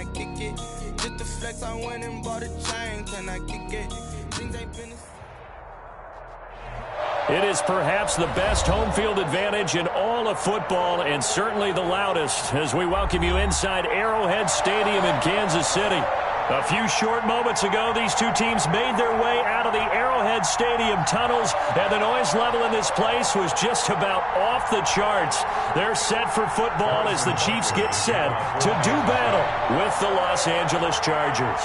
I kick it? Just the flex, I went and bought a chain. Can I kick it? Things ain't been. It is perhaps the best home field advantage in all of football, and certainly the loudest, as we welcome you inside Arrowhead Stadium in Kansas City. A few short moments ago, these two teams made their way out of the Arrowhead Stadium tunnels, and the noise level in this place was just about off the charts. They're set for football as the Chiefs get set to do battle with the Los Angeles Chargers.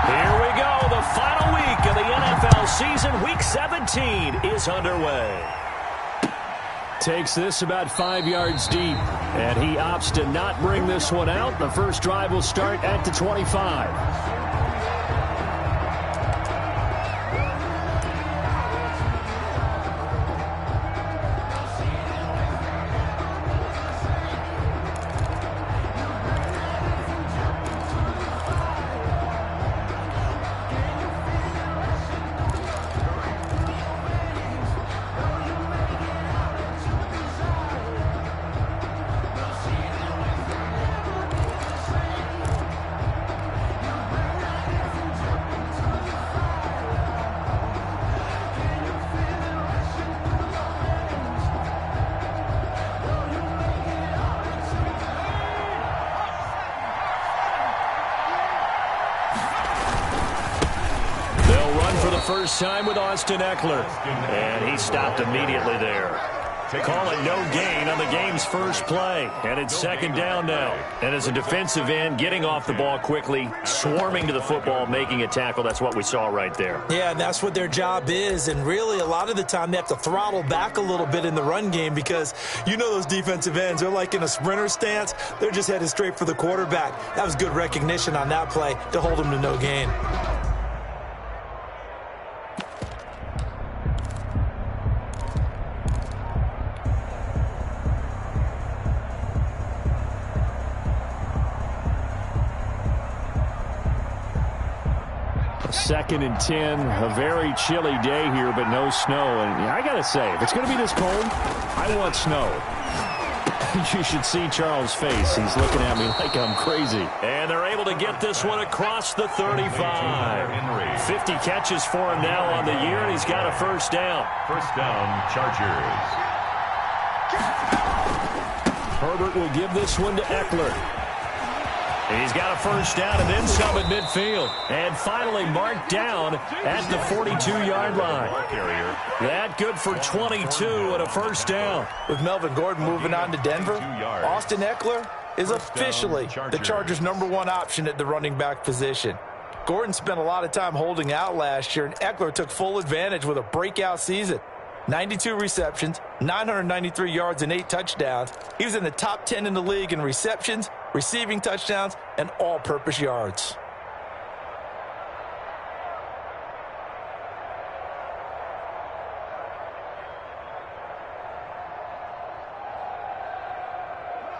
Here we go. The final week of the NFL season, Week 17, is underway. Takes this about 5 yards deep, and he opts to not bring this one out. The first drive will start at the 25. First time with Austin Eckler, and he stopped immediately there. Call it no gain on the game's first play, and it's second down now. And as a defensive end, getting off the ball quickly, swarming to the football, making a tackle, that's what we saw right there. Yeah, and that's what their job is, and really a lot of the time they have to throttle back a little bit in the run game because you know those defensive ends, they're like in a sprinter stance, they're just headed straight for the quarterback. That was good recognition on that play to hold them to no gain. Second and 10, a very chilly day here, but no snow. And I got to say, if it's going to be this cold, I want snow. You should see Charles' face. He's looking at me like I'm crazy. And they're able to get this one across the 35. 50 catches for him now on the year, and he's got a first down. First down, Chargers. Herbert will give this one to Eckler. He's got a first down and then some at midfield. And finally marked down at the 42-yard line. That good for 22 and a first down. With Melvin Gordon moving on to Denver, Austin Eckler is officially the Chargers' #1 option at the running back position. Gordon spent a lot of time holding out last year, and Eckler took full advantage with a breakout season. 92 receptions, 993 yards, and 8 touchdowns. He was in the top 10 in the league in receptions, receiving touchdowns, and all-purpose yards.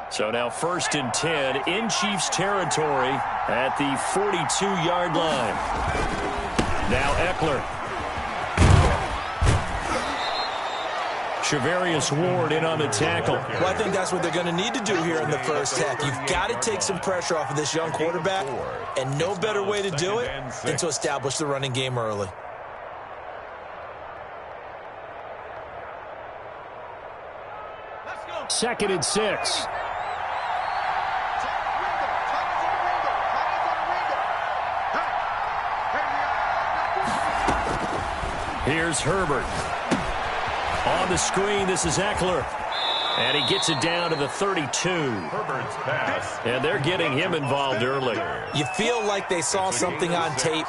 So now first and 10 in Chiefs territory at the 42-yard line. Now Eckler. Shavarius Ward in on the tackle. Well, I think that's what they're going to need to do here in the first half. You've got to take some pressure off of this young quarterback, and no better way to do it than to establish the running game early. Second and 6. Here's Herbert. On the screen, this is Eckler. And he gets it down to the 32. Herbert's pass. And they're getting him involved early. You feel like they saw something on tape,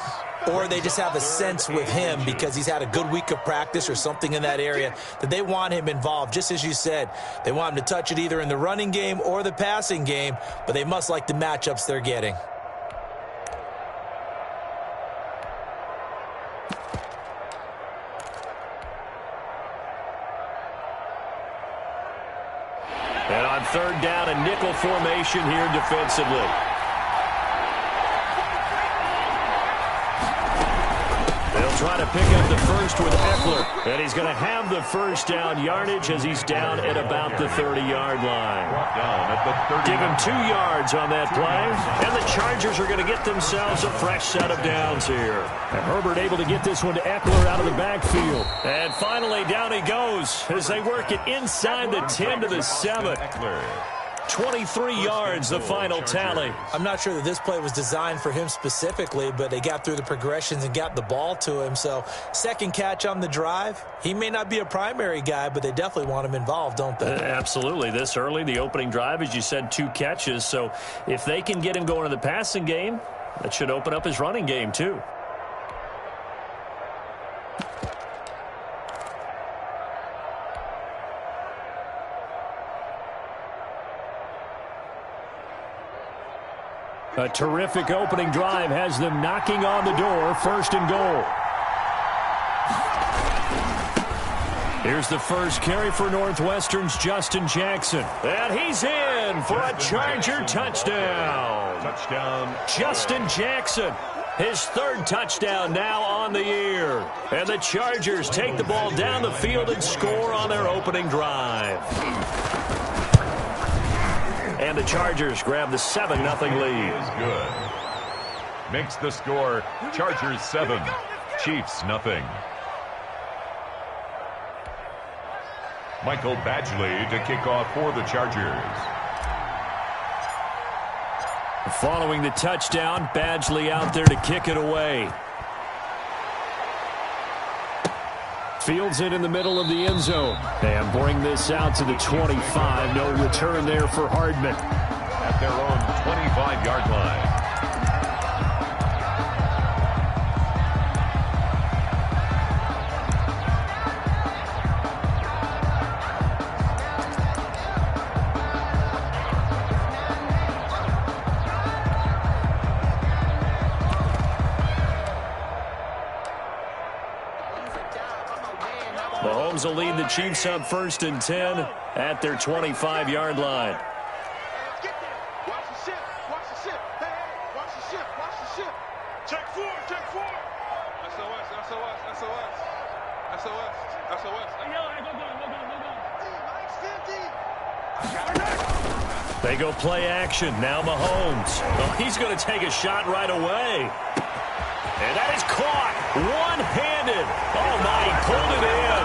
or they just have a sense with him because he's had a good week of practice or something in that area that they want him involved. Just as you said, they want him to touch it either in the running game or the passing game, but they must like the matchups they're getting. And on third down, a nickel formation here defensively. They'll try to pick up the first with Eckler. And he's going to have the first down yardage as he's down at about the 30-yard line. Give him 2 yards on that play. And the Chargers are going to get themselves a fresh set of downs here. And Herbert able to get this one to Eckler out of the backfield. And finally, down he goes as they work it inside the 10 to the 7. 23 yards, the final tally. I'm not sure that this play was designed for him specifically, but they got through the progressions and got the ball to him. So, second catch on the drive. He may not be a primary guy, but they definitely want him involved, don't they? Absolutely. This early, the opening drive, as you said, 2 catches. So, if they can get him going in the passing game, that should open up his running game, too. A terrific opening drive has them knocking on the door, 1st and goal. Here's the first carry for Northwestern's Justin Jackson. And he's in for a Charger touchdown. Justin Jackson, his 3rd touchdown now on the year. And the Chargers take the ball down the field and score on their opening drive. And the Chargers grab the 7-0 lead. Is good. Makes the score Chargers 7, Chiefs nothing. Michael Badgley to kick off for the Chargers. Following the touchdown, Badgley out there to kick it away. Fields it in the middle of the end zone. And bring this out to the 25. No return there for Hardman. At their own 25-yard line. Mahomes will lead the Chiefs up 1st and 10 at their 25-yard line. Watch the ship. Watch the ship. Hey, watch the ship. Watch the ship. Check 4. Check 4. SOS. SOS. SOS. SOS. SOS. Go. They go play action. Now Mahomes. Oh, he's going to take a shot right away. And that is caught one-handed. Oh, my, he pulled it in.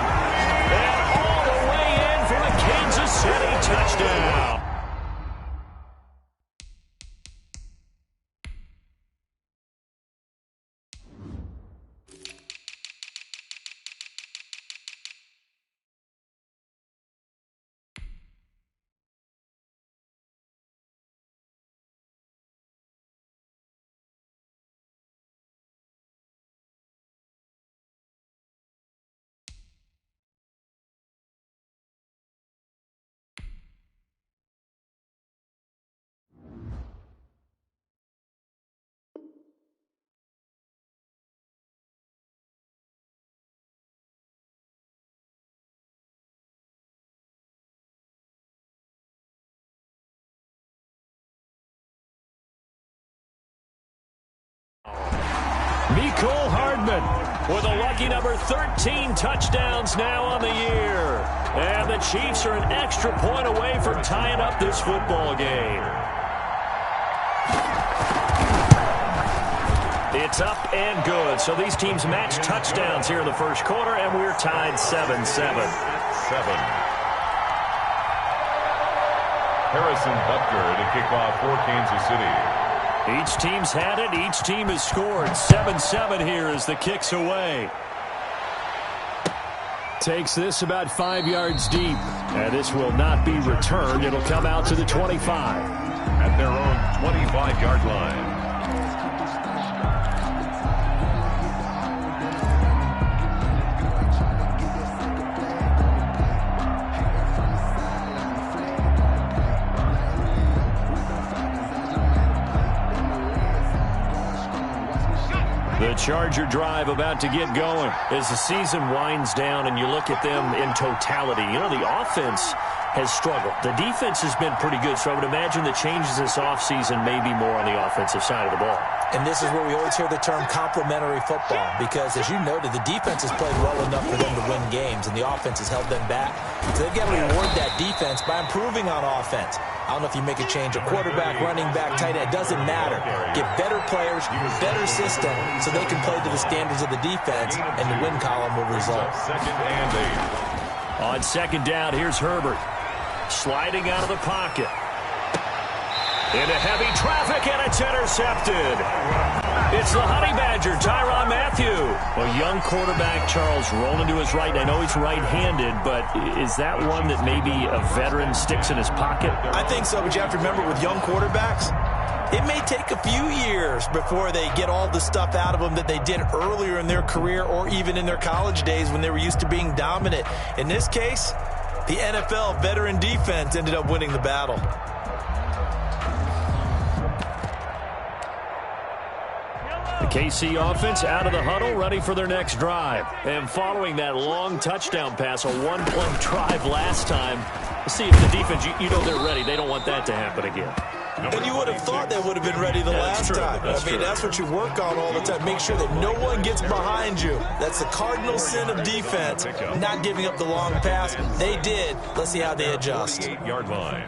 And all the way in for a Kansas City touchdown. Mecole Hardman with a lucky number 13 touchdowns now on the year. And the Chiefs are an extra point away from tying up this football game. It's up and good. So these teams match touchdowns here in the first quarter, and we're tied 7-7. Harrison Butker to kick off for Kansas City. Each team's had it. Each team has scored. 7-7 here as the kick's away. Takes this about 5 yards deep. And this will not be returned. It'll come out to the 25. At their own 25-yard line. The Charger drive about to get going as the season winds down and you look at them in totality. You know, the offense has struggled. The defense has been pretty good, so I would imagine the changes this offseason may be more on the offensive side of the ball. And this is where we always hear the term complementary football, because, as you noted, the defense has played well enough for them to win games, and the offense has held them back. So they've got to reward that defense by improving on offense. I don't know if you make a change, a quarterback, running back, tight end, it doesn't matter. Get better players, better system, so they can play to the standards of the defense, and the win column will result. Second and 8. On second down, here's Herbert. Sliding out of the pocket. Into heavy traffic, and it's intercepted. It's the Honey Badger, Tyrann Mathieu. A young quarterback, Charles, rolling to his right. I know he's right-handed, but is that one that maybe a veteran sticks in his pocket? I think so, but you have to remember, with young quarterbacks, it may take a few years before they get all the stuff out of them that they did earlier in their career or even in their college days when they were used to being dominant. In this case, the NFL veteran defense ended up winning the battle. The KC offense out of the huddle, ready for their next drive. And following that long touchdown pass, a one-play drive last time, let's see if the defense, you know they're ready. They don't want that to happen again. And you would have thought they would have been ready the last time. That's what you work on all the time. Make sure that no one gets behind you. That's the cardinal sin of defense, not giving up the long pass. They did. Let's see how they adjust. 8-yard line.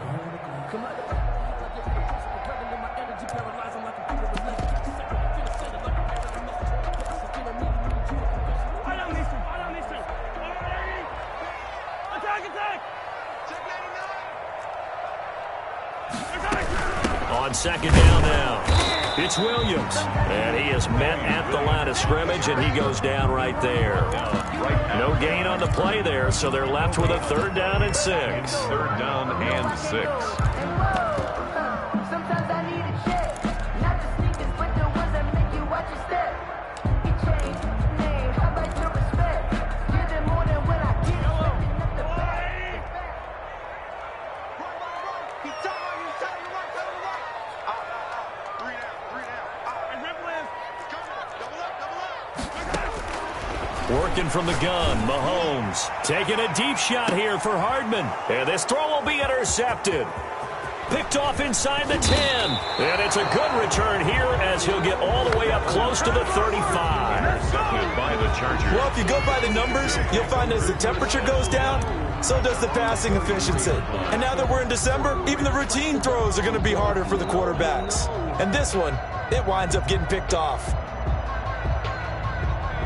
On second down now, it's Williams. And he is met at the line of scrimmage, and he goes down right there. No gain on the play there, so they're left with a 3rd down and 6. 3rd down and 6. Working from the gun, Mahomes taking a deep shot here for Hardman. And this throw will be intercepted. Picked off inside the 10. And it's a good return here as he'll get all the way up close to the 35. Intercepted by the Chargers. Well, if you go by the numbers, you'll find as the temperature goes down, so does the passing efficiency. And now that we're in December, even the routine throws are going to be harder for the quarterbacks. And this one, it winds up getting picked off.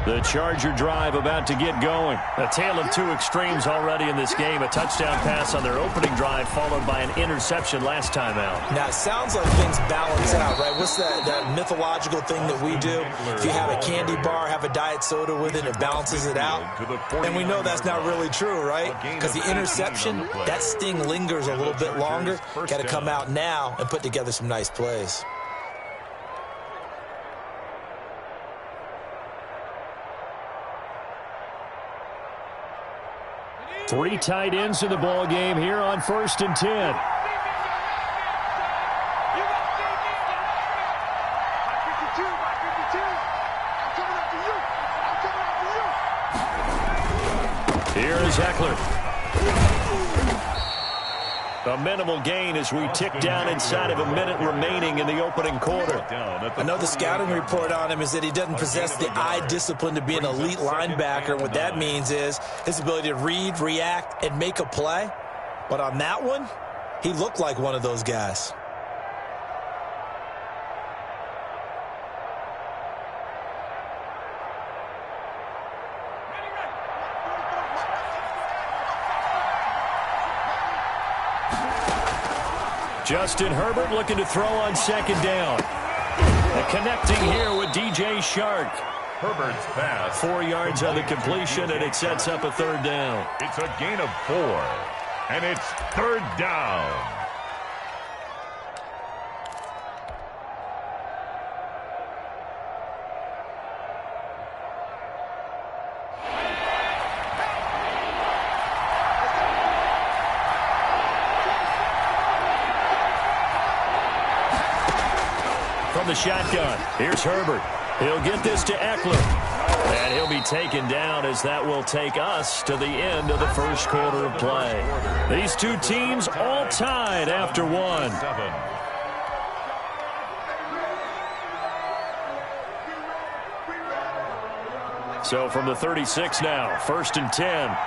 The Charger drive about to get going. A tale of two extremes already in this game. A touchdown pass on their opening drive followed by an interception last time out. Now, it sounds like things balance out, right? What's that mythological thing that we do? If you have a candy bar, have a diet soda with it, it balances it out. And we know that's not really true, right? Because the interception, that sting lingers a little bit longer. Got to come out now and put together some nice plays. Three tight ends in the ball game here on 1st and 10. Here is Eckler. A minimal gain as we tick down inside of a minute remaining in the opening quarter. I know the scouting report on him is that he doesn't possess the eye discipline to be an elite linebacker. And what that means is his ability to read, react, and make a play. But on that one, he looked like one of those guys. Justin Herbert looking to throw on second down. And connecting here with DJ Shark. Herbert's pass. 4 yards on the completion, and it sets up a 3rd down. It's a gain of 4, and it's 3rd down. From the shotgun, here's Herbert. He'll get this to Eckler. And he'll be taken down as that will take us to the end of the first quarter of play. These two teams all tied after one. So from the 36 now, 1st and 10.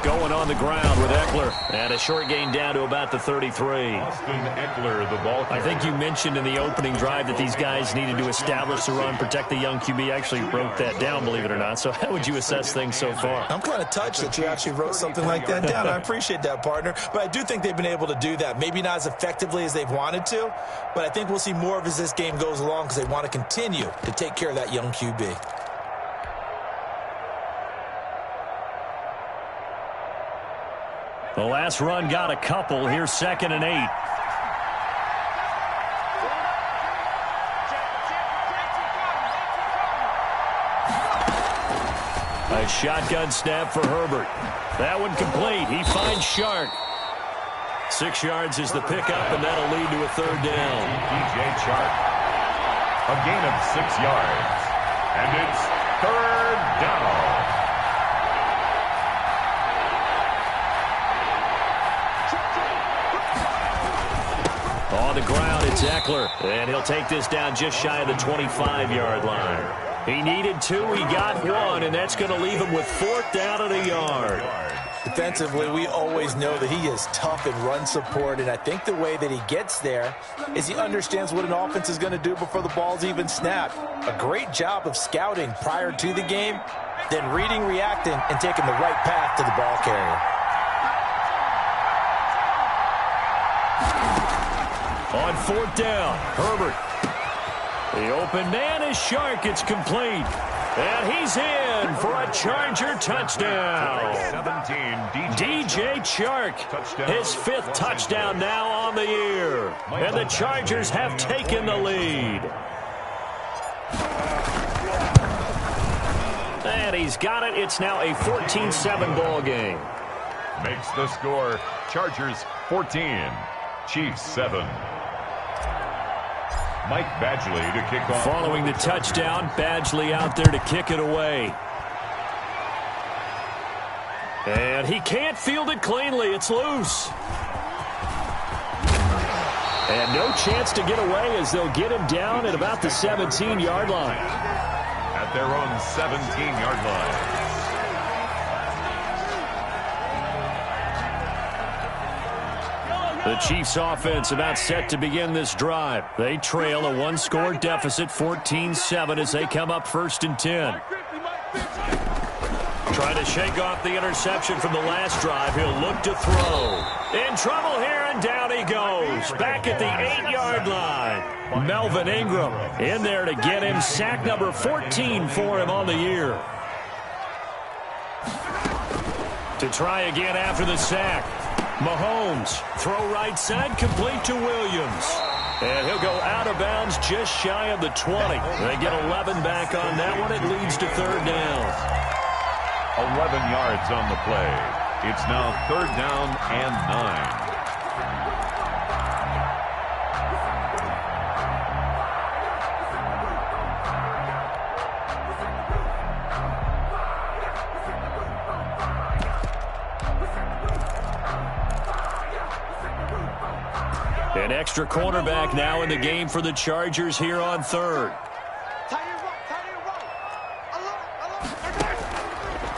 Going on the ground with Eckler. And a short gain down to about the 33. Austin Eckler, the ball carrier. I think you mentioned in the opening drive that these guys needed to establish the run, protect the young QB. I actually wrote that down, believe it or not. So how would you assess things so far? I'm kind of touched that you actually wrote something like that down. I appreciate that, partner. But I do think they've been able to do that. Maybe not as effectively as they've wanted to, but I think we'll see more of as this game goes along because they want to continue to take care of that young QB. The last run got a couple. Here's 2nd and 8. A shotgun snap for Herbert. That one complete. He finds Shark. 6 yards is the pickup, and that'll lead to a 3rd down. DJ Shark. A gain of 6 yards. And it's 3rd down. On the ground, it's Eckler. And he'll take this down just shy of the 25-yard line. He needed 2, he got 1, and that's going to leave him with 4th down and a yard. Defensively, we always know that he is tough in run support, and I think the way that he gets there is he understands what an offense is going to do before the ball's even snapped. A great job of scouting prior to the game, then reading, reacting, and taking the right path to the ball carrier. On 4th down, Herbert. The open man is Shark. It's complete. And he's in for a Charger touchdown. 17, DJ Chark, his 5th touchdown now on the year. And the Chargers have taken the lead. And he's got it. It's now a 14-7 ball game. Makes the score. Chargers 14, Chiefs 7. Mike Badgley to kick off. Following the touchdown, Badgley out there to kick it away. And he can't field it cleanly. It's loose. And no chance to get away as they'll get him down at about the 17-yard line. At their own 17-yard line. The Chiefs offense about set to begin this drive. They trail a 1-score deficit, 14-7 as they come up 1st and 10. Trying to shake off the interception from the last drive. He'll look to throw. In trouble here, and down he goes. Back at the 8-yard line. Melvin Ingram in there to get him. Sack number 14 for him on the year. To try again after the sack. Mahomes, throw right side, complete to Williams. And he'll go out of bounds just shy of the 20. They get 11 back on that one. It leads to 3rd down. 11 yards on the play. It's now 3rd down and 9. An extra cornerback now in the game for the Chargers here on 3rd.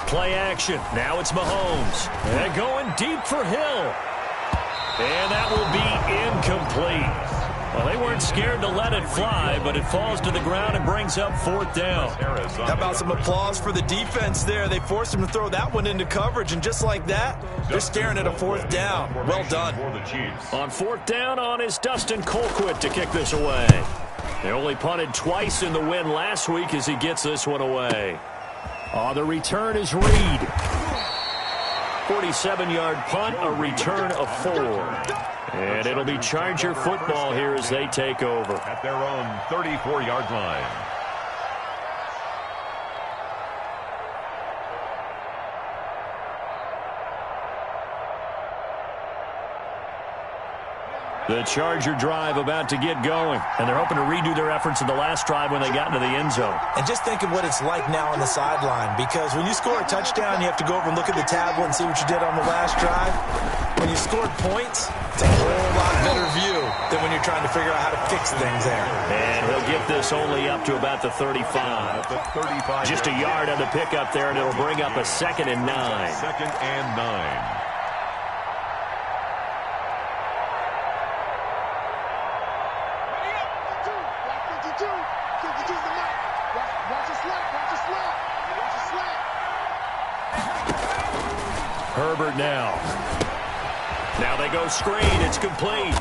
Play action. Now it's Mahomes. And going deep for Hill. And that will be incomplete. Well, they weren't scared to let it fly, but it falls to the ground and brings up 4th down. How about some applause for the defense there? They forced him to throw that one into coverage, and just like that, they're staring at a 4th down. Well done. On 4th down on is Dustin Colquitt to kick this away. They only punted twice in the win last week as he gets this one away. On the return is Reed. 47-yard punt, a return of 4. And it'll be Charger football here as they take over. At their own 34-yard line. The Charger drive about to get going, and they're hoping to redo their efforts in the last drive when they got into the end zone. And just think of what it's like now on the sideline, because when you score a touchdown, you have to go over and look at the tablet and see what you did on the last drive. When you scored points, it's a whole lot better view than when you're trying to figure out how to fix things there. And he'll get this only up to about the 35. Just a yard on the pickup there, and it'll bring up a 2nd and 9. 2nd and 9. Herbert now. Now they go screen. It's complete.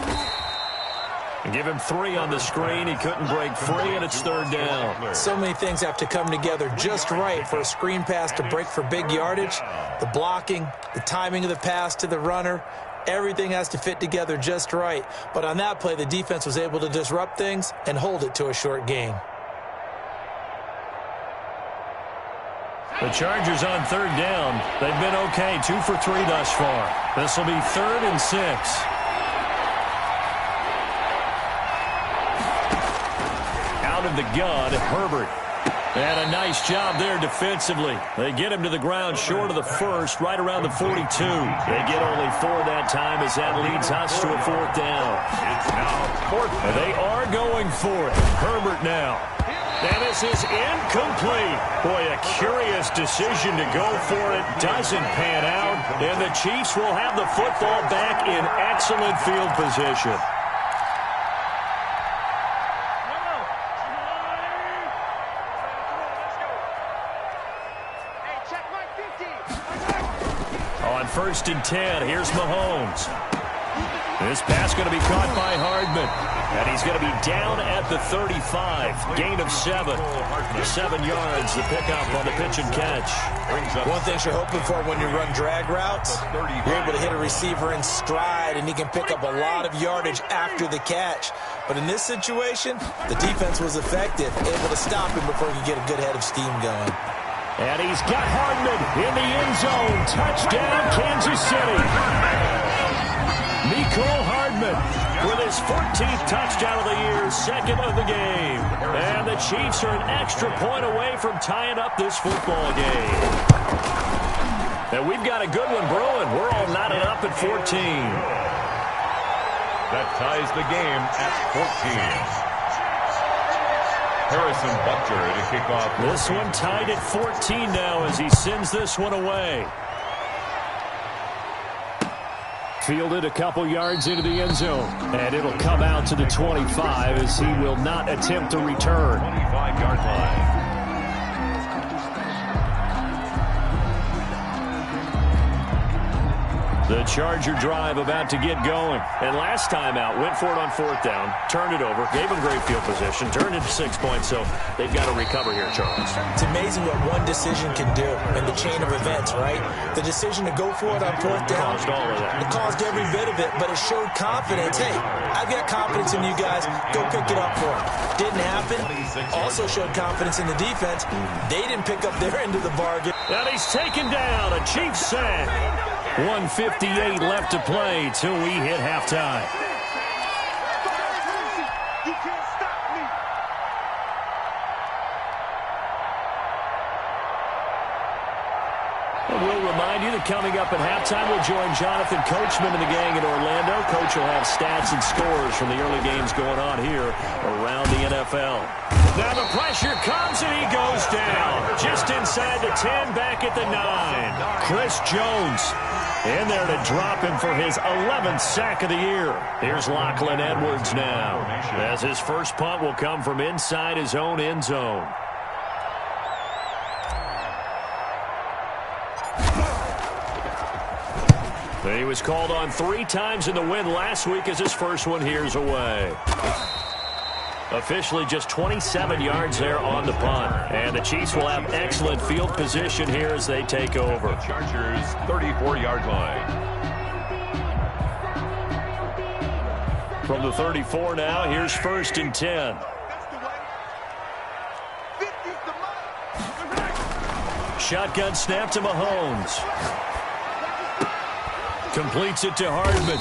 Give him 3 on the screen. He couldn't break free, and it's 3rd down. So many things have to come together just right for a screen pass to break for big yardage. The blocking, the timing of the pass to the runner, everything has to fit together just right. But on that play, the defense was able to disrupt things and hold it to a short gain. The Chargers on 3rd down. They've been okay, 2 for 3 thus far. This will be 3rd and 6. Out of the gun, Herbert. And a nice job there defensively. They get him to the ground short of the first, right around the 42. They get only 4 that time as that leads us to a 4th down. It's now 4th down. They are going for it. Herbert now. And this is incomplete. Boy, a curious decision to go for it. Doesn't pan out. And the Chiefs will have the football back in excellent field position. On 1st and 10, here's Mahomes. This pass going to be caught by Hardman. And he's going to be down at the 35. Gain of 7. 7 yards, the pickup on the pitch and catch. One thing you're hoping for when you run drag routes, you're able to hit a receiver in stride, and he can pick up a lot of yardage after the catch. But in this situation, the defense was effective, able to stop him before he could get a good head of steam going. And he's got Hardman in the end zone. Touchdown, Kansas City. Mecole Hardman with his 14th touchdown of the year, 2nd of the game. And the Chiefs are an extra point away from tying up this football game. And we've got a good one brewing. We're all knotted up at 14. That ties the game at 14. Harrison Butker to kick off. This one tied at 14 now as he sends this one away. Fielded a couple yards into the end zone. And it'll come out to the 25 as he will not attempt to return. 25-yard line. The Charger drive about to get going. And last time out, went for it on 4th down, turned it over, gave him great field position, turned it to 6 points, so they've got to recover here, Charles. It's amazing what one decision can do in the chain of events, right? The decision to go for it on 4th down, Caused all of that. it caused every bit of it, but it showed confidence. Hey, I've got confidence in you guys. Go pick it up for him. Didn't happen. Also showed confidence in the defense. They didn't pick up their end of the bargain. And he's taken down. A Chiefs sack. 1:58 left to play till we hit halftime. You can't stop me. We'll remind you that coming up at halftime, we'll join Jonathan Coachman and the gang in Orlando. Coach will have stats and scores from the early games going on here around the NFL. Now the pressure comes and he goes down. Just inside the 10, back at the 9. Chris Jones in there to drop him for his 11th sack of the year. Here's Lachlan Edwards now, as his first punt will come from inside his own end zone. He was called on 3 times in the win last week as his first one here's away. Officially just 27 yards there on the punt. And the Chiefs will have excellent field position here as they take over. Chargers 34-yard line. From the 34 now, here's 1st and 10. Shotgun snap to Mahomes. Completes it to Hardman.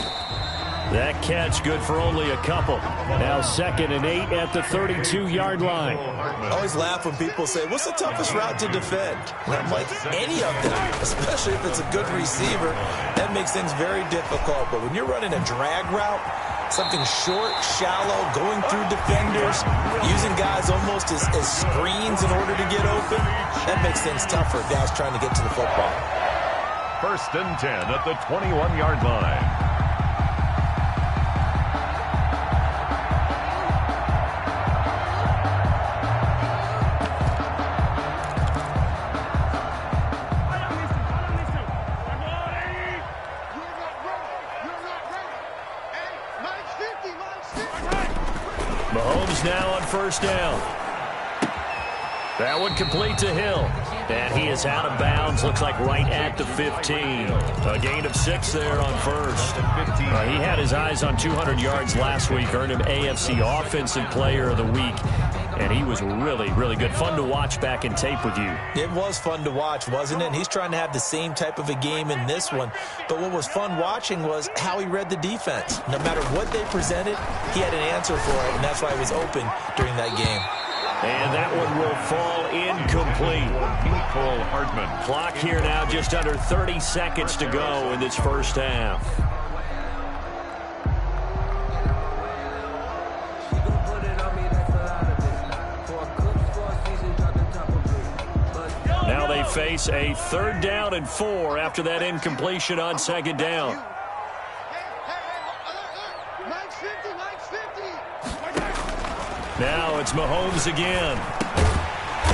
That catch good for only a couple. Now 2nd and 8 at the 32-yard line. I always laugh when people say, what's the toughest route to defend? And I'm like, any of them, especially if it's a good receiver. That makes things very difficult. But when you're running a drag route, something short, shallow, going through defenders, using guys almost as screens in order to get open, that makes things tougher if guys trying to get to the football. 1st and 10 at the 21-yard line. Mahomes now on 1st down. That one complete to Hill. And he is out of bounds. Looks like right at the 15. A gain of 6 there on 1st. He had his eyes on 200 yards last week. Earned him AFC Offensive Player of the Week. And he was really, really good. Fun to watch back in tape with you. It was fun to watch, wasn't it? And he's trying to have the same type of a game in this one. But what was fun watching was how he read the defense. No matter what they presented, he had an answer for it, and that's why he was open during that game. And that one will fall incomplete. Cole Hardman. Clock here now, just under 30 seconds to go in this first half. Now they face a 3rd down and 4 after that incompletion on 2nd down. Now it's Mahomes again.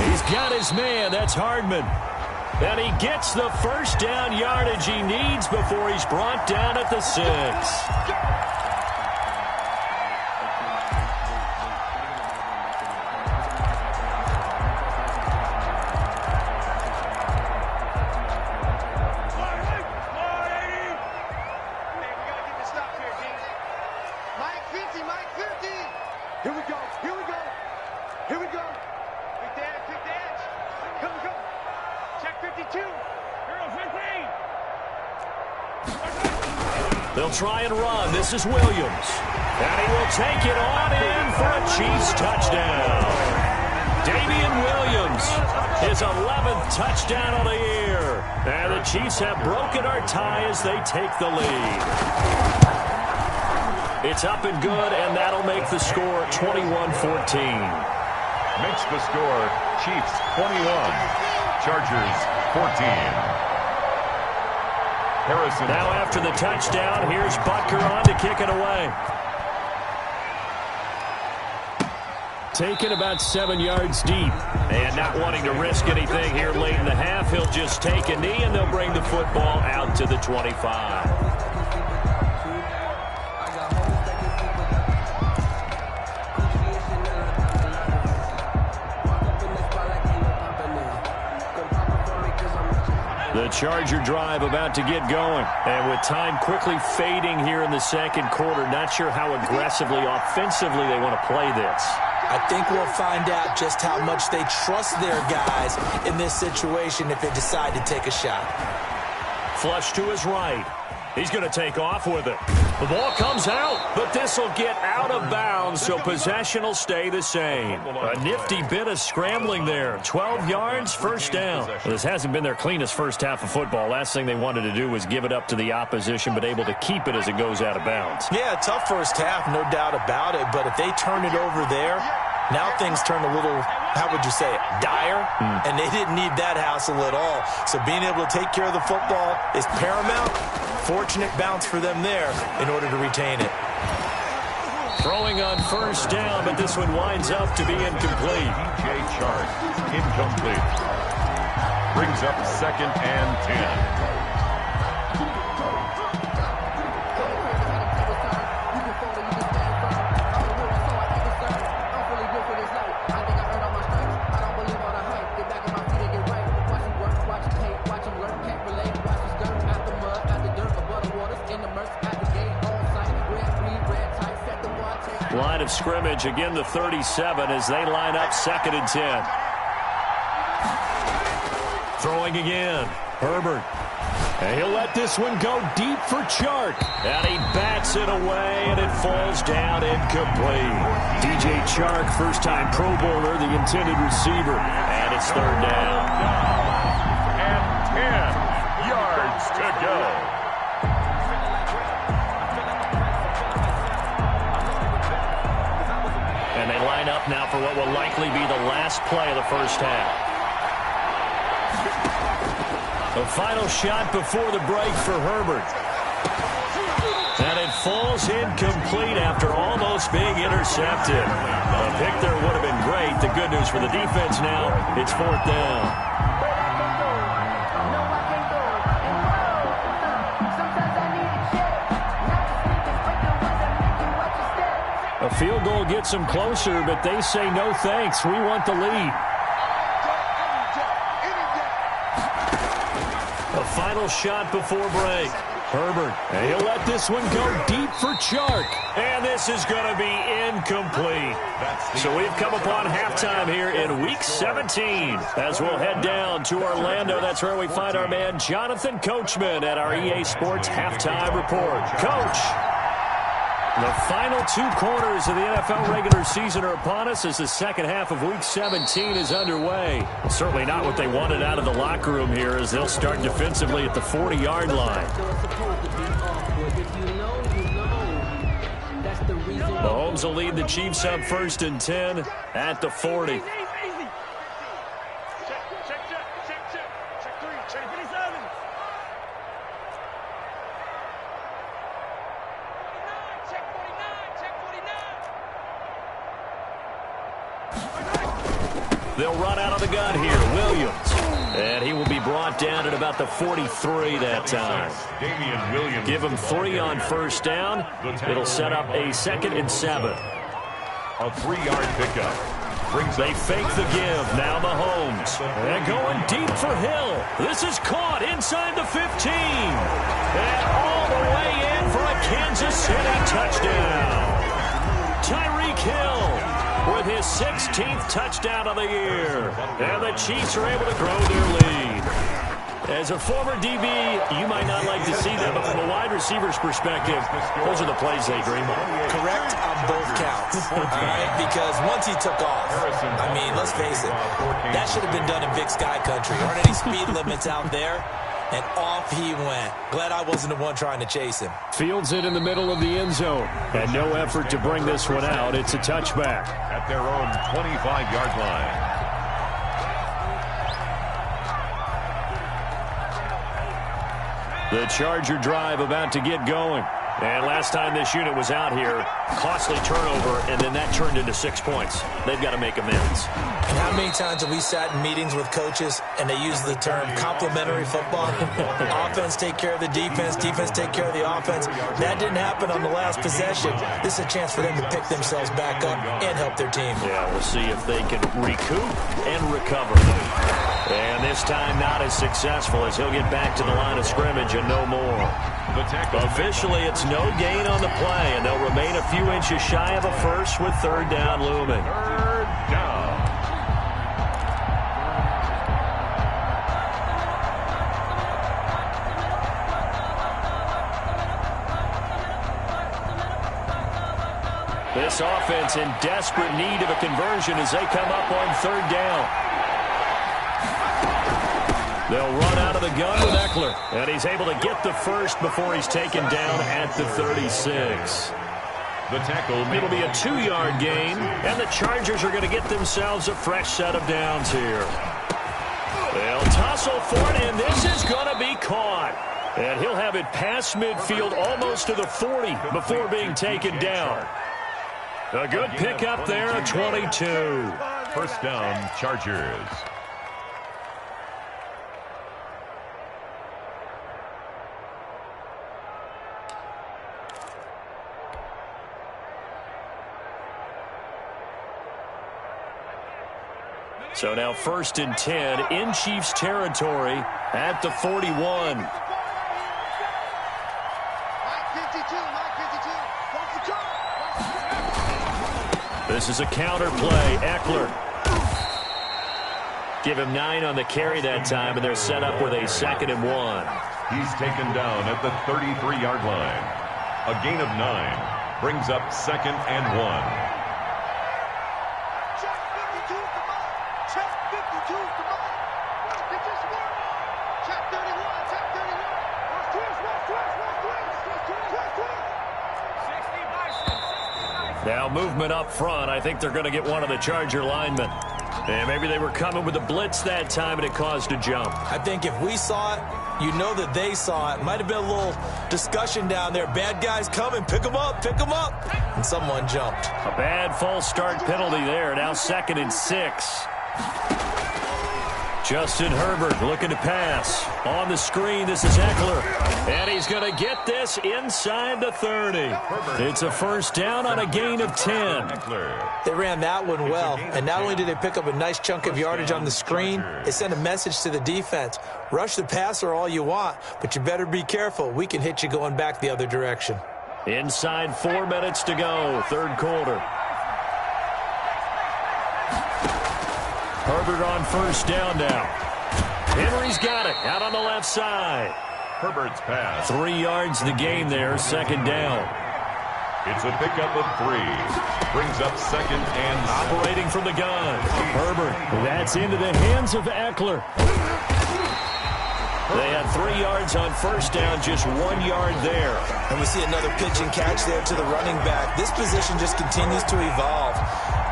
He's got his man. That's Hardman. And he gets the 1st down yardage he needs before he's brought down at the 6. They'll try and run. This is Williams. And he will take it on in for a Chiefs touchdown. Damian Williams, his 11th touchdown of the year. And the Chiefs have broken our tie as they take the lead. It's up and good, and that'll make the score 21-14. Makes the score Chiefs 21, Chargers 14. Harrison. Now after the touchdown, here's Butker on to kick it away. Taken about 7 yards deep. And not wanting to risk anything here late in the half, he'll just take a knee and they'll bring the football out to the 25. The Charger drive about to get going. And with time quickly fading here in the 2nd quarter, not sure how aggressively, offensively they want to play this. I think we'll find out just how much they trust their guys in this situation if they decide to take a shot. Flush to his right. He's going to take off with it. The ball comes out, but this will get out of bounds, so possession will stay the same. A nifty bit of scrambling there. 12 yards, 1st down. Well, this hasn't been their cleanest first half of football. Last thing they wanted to do was give it up to the opposition, but able to keep it as it goes out of bounds. Yeah, tough first half, no doubt about it, but if they turn it over there, now things turn a little, how would you say it, dire, and they didn't need that hassle at all. So being able to take care of the football is paramount. Fortunate bounce for them there in order to retain it. Throwing on 1st down, but this one winds up to be incomplete. DJ Chark, incomplete. Brings up 2nd and 10. Line of scrimmage, again the 37 as they line up 2nd and 10. Throwing again. Herbert. And he'll let this one go deep for Chark. And he bats it away, and it falls down incomplete. DJ Chark, first-time Pro Bowler, the intended receiver. And it's third down. And 10 yards to go. And they line up now for what will likely be the last play of the first half. The final shot before the break for Herbert. And it falls incomplete after almost being intercepted. A pick there would have been great. The good news for the defense now, it's fourth down. A field goal gets them closer, but they say no thanks. We want the lead. A final shot before break. Herbert, and he'll let this one go deep for Chark. And this is going to be incomplete. So we've come upon halftime here in Week 17. As we'll head down to Orlando, that's where we find our man Jonathan Coachman at our EA Sports Halftime Report. Coach, the final two quarters of the NFL regular season are upon us as the second half of Week 17 is underway. Certainly not what they wanted out of the locker room here as they'll start defensively at the 40-yard line. Mahomes will lead the Chiefs up 1st and 10 at the 40. They'll run out of the gun here. Williams. And he will be brought down at about the 43 that time. Give him 3 on first down. It'll set up a 2nd and 7. A 3-yard pickup. They fake the give. Now Mahomes. And going deep for Hill. This is caught inside the 15. And all the way in for a Kansas City touchdown. Tyreek Hill with his 16th touchdown of the year. And the Chiefs are able to grow their lead. As a former DB, you might not like to see that, but from a wide receiver's perspective, those are the plays they dream of. Correct on both counts, all right? Because once he took off, I mean, let's face it, that should have been done in Big Sky Country. Aren't any speed limits out there? And off he went. Glad I wasn't the one trying to chase him. Fields it in the middle of the end zone. And no effort to bring this one out. It's a touchback. At their own 25-yard line. The Charger drive about to get going. And last time this unit was out here, costly turnover, and then that turned into 6 points. They've got to make amends. And how many times have we sat in meetings with coaches and they use the term complementary football? Offense take care of the defense, defense take care of the offense. That didn't happen on the last possession. This is a chance for them to pick themselves back up and help their team. Yeah, we'll see if they can recoup and recover. And this time not as successful as he'll get back to the line of scrimmage and no more. Officially, it's no gain on the play, and they'll remain a few inches shy of a first with third down looming. Third down. This offense in desperate need of a conversion as they come up on third down. They'll run out of the gun with Eckler, and he's able to get the first before he's taken down at the 36. The tackle. It'll be a 2-yard gain, and the Chargers are going to get themselves a fresh set of downs here. They'll tussle for it, and this is going to be caught. And he'll have it past midfield almost to the 40 before being taken down. A good pickup there at 22. First down, Chargers. So now 1st and 10 in Chiefs territory at the 41. This is a counter play. Eckler. Give him 9 on the carry that time, and they're set up with a 2nd and 1. He's taken down at the 33-yard line. A gain of 9 brings up 2nd and 1. Check 52 is the mark. Check 52 is the mark. Get this one. Check 31. Check 31. Watch twist. Watch twist. Watch twist. Twist. Twist. 60 bison. Now movement up front. I think they're going to get one of the Charger linemen. And maybe they were coming with a blitz that time, and it caused a jump. I think if we saw it, you know that they saw it. Might have been a little discussion down there. Bad guys coming. Pick them up. Pick them up. And someone jumped. A bad false start penalty there. Now 2nd and 6. Justin Herbert looking to pass. On the screen, this is Eckler. And he's going to get this inside the 30. It's a first down on a gain of 10. They ran that one well. And not only did they pick up a nice chunk of yardage on the screen, it sent a message to the defense. Rush the passer all you want, but you better be careful. We can hit you going back the other direction. Inside 4 minutes to go, 3rd quarter. Herbert on first down now. Henry's got it out on the left side. Herbert's pass. 3 yards the game there, 2nd down. It's a pickup of 3. Brings up 2nd and 7. Operating from the gun. Herbert, that's into the hands of Eckler. They had 3 yards on first down, just 1 yard there. And we see another pitch and catch there to the running back. This position just continues to evolve.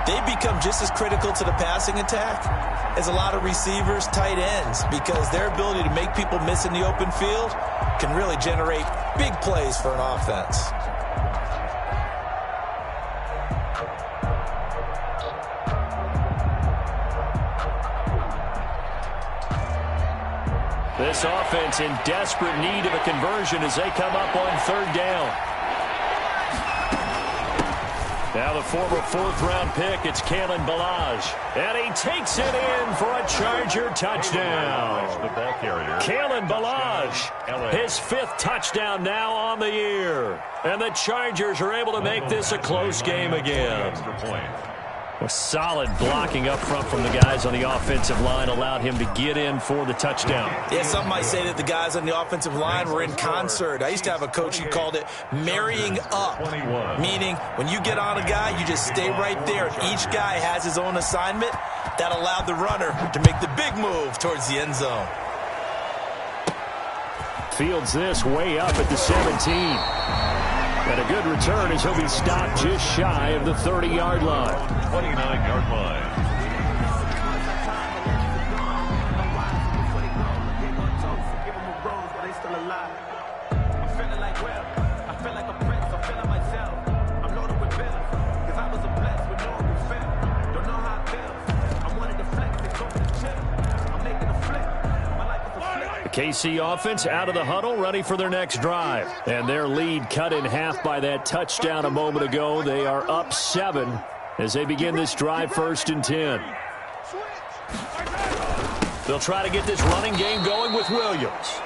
They become just as critical to the passing attack as a lot of receivers, tight ends, because their ability to make people miss in the open field can really generate big plays for an offense. This offense in desperate need of a conversion as they come up on 3rd down. Now the former 4th-round pick, it's Kalen Ballage. And he takes it in for a Charger touchdown. The ball carrier. Kalen Ballage, his 5th touchdown now on the year. And the Chargers are able to make this a close game again. Extra point. A solid blocking up front from the guys on the offensive line allowed him to get in for the touchdown. Yeah, some might say that the guys on the offensive line were in concert. I used to have a coach who called it marrying up, meaning when you get on a guy, you just stay right there. Each guy has his own assignment. That allowed the runner to make the big move towards the end zone. Fields this way up at the 17. And a good return as he'll be stopped just shy of the 30-yard line. 29-yard line. KC offense out of the huddle, ready for their next drive. And their lead cut in half by that touchdown a moment ago. They are up 7 as they begin this drive, 1st and 10. They'll try to get this running game going with Williams.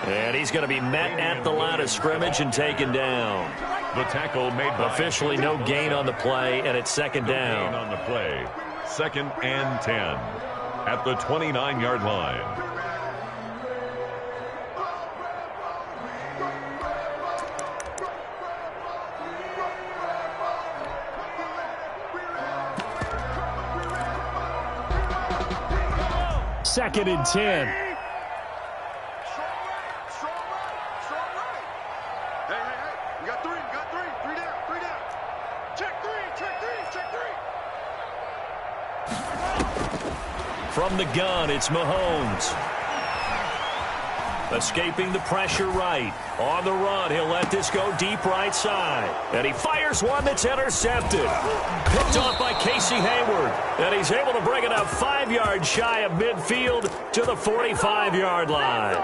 And he's going to be met at the line of scrimmage and taken down. The tackle made by officially no gain on the play, and it's 2nd down. On the play, 2nd and 10 at the 29-yard line. Second and 10. Strong right. Hey. We got 3. We got 3. 3 down. 3 down. Check 3. Check 3. Check 3. From the gun, it's Mahomes. Escaping the pressure right. On the run, he'll let this go deep right side. And he fires one that's intercepted. Picked off by Casey Hayward. And he's able to bring it up 5 yards shy of midfield to the 45-yard line.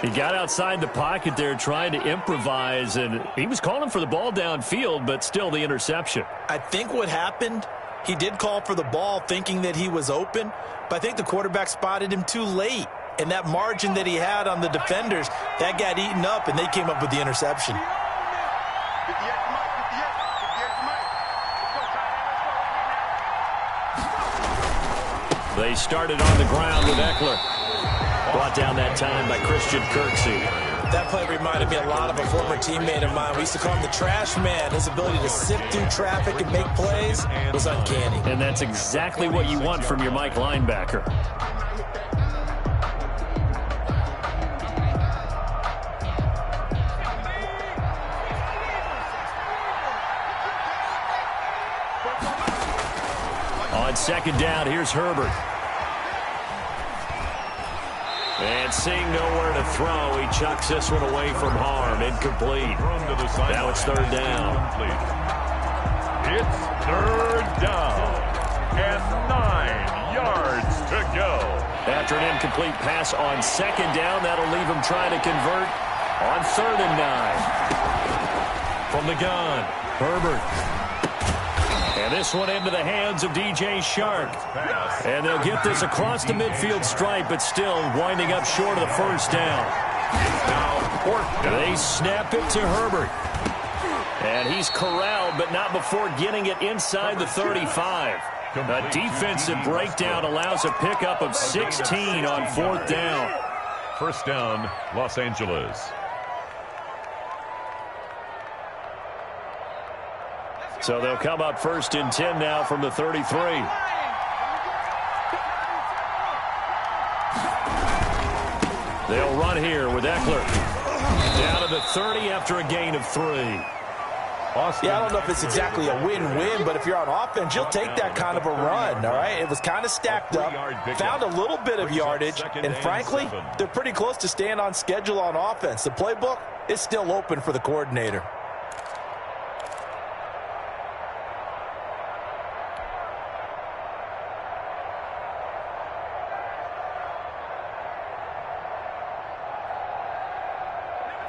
He got outside the pocket there trying to improvise, and he was calling for the ball downfield, but still the interception. I think what happened, he did call for the ball thinking that he was open, but I think the quarterback spotted him too late. And that margin that he had on the defenders, that got eaten up, and they came up with the interception. They started on the ground with Eckler. Brought down that time by Christian Kirksey. That play reminded me a lot of a former teammate of mine. We used to call him the trash man. His ability to sift through traffic and make plays was uncanny. And that's exactly what you want from your Mike linebacker. On second down, here's Herbert. And seeing nowhere to throw, he chucks this one away from harm. Incomplete. Now it's third down. It's third down. And 9 yards to go. After an incomplete pass on second down, that'll leave him trying to convert on 3rd and 9. From the gun, Herbert. And this one into the hands of DJ Shark. And they'll get this across the midfield stripe, but still winding up short of the first down. They snap it to Herbert. And he's corralled, but not before getting it inside the 35. A defensive breakdown allows a pickup of 16 on 4th down. First down, Los Angeles. So they'll come up 1st and 10 now from the 33. They'll run here with Eckler. Down to the 30 after a gain of 3. Yeah, I don't know if it's exactly a win-win, but if you're on offense, you'll take that kind of a run, all right? It was kind of stacked up, found a little bit of yardage, and frankly, they're pretty close to staying on schedule on offense. The playbook is still open for the coordinator.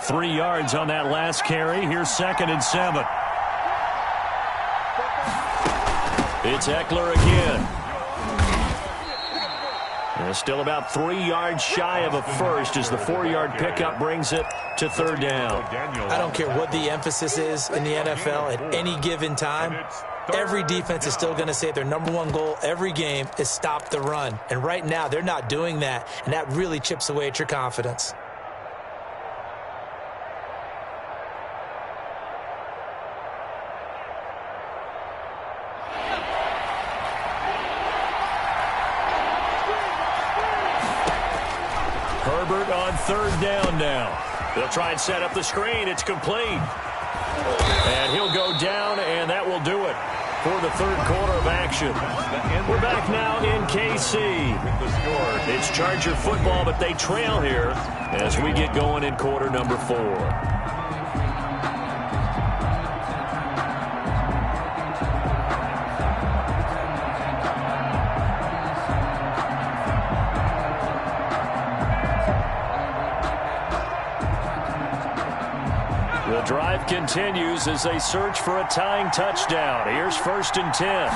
Three yards on that last carry. Here's 2nd and 7. It's Eckler again. And still about 3 yards shy of a first as the 4-yard pickup brings it to 3rd down. I don't care what the emphasis is in the NFL at any given time. Every defense is still going to say their #1 goal every game is stop the run. And right now, they're not doing that, and that really chips away at your confidence. Herbert on 3rd down now. They'll try and set up the screen. It's complete. And he'll go down, and that will do it for the 3rd quarter of action. We're back now in KC. It's Charger football, but they trail here as we get going in quarter number 4. The drive continues as they search for a tying touchdown. Here's 1st and 10.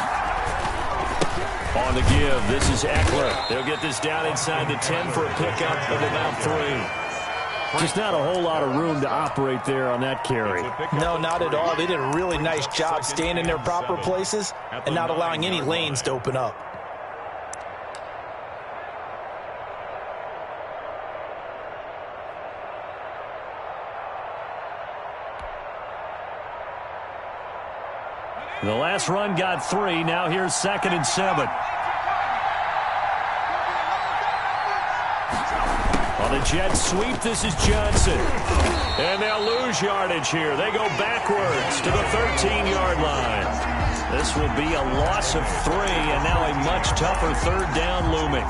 On the give, this is Eckler. They'll get this down inside the 10 for a pickup of about 3. Just not a whole lot of room to operate there on that carry. No, not at all. They did a really nice job staying in their proper places and not allowing any lanes to open up. The last run got 3. Now here's 2nd and 7. On the jet sweep, this is Johnson. And they'll lose yardage here. They go backwards to the 13-yard line. This will be a loss of 3, and now a much tougher 3rd down looming.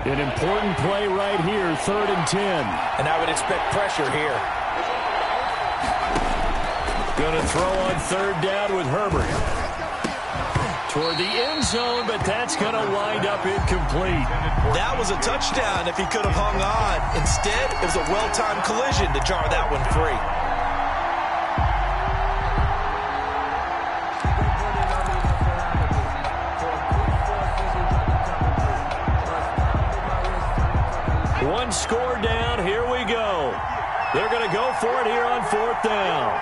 An important play right here, 3rd and 10. And I would expect pressure here. Going to throw on 3rd down with Herbert. Toward the end zone, but that's going to wind up incomplete. That was a touchdown if he could have hung on. Instead, it was a well-timed collision to jar that one free. One score down. Here we go. They're going to go for it here on 4th down.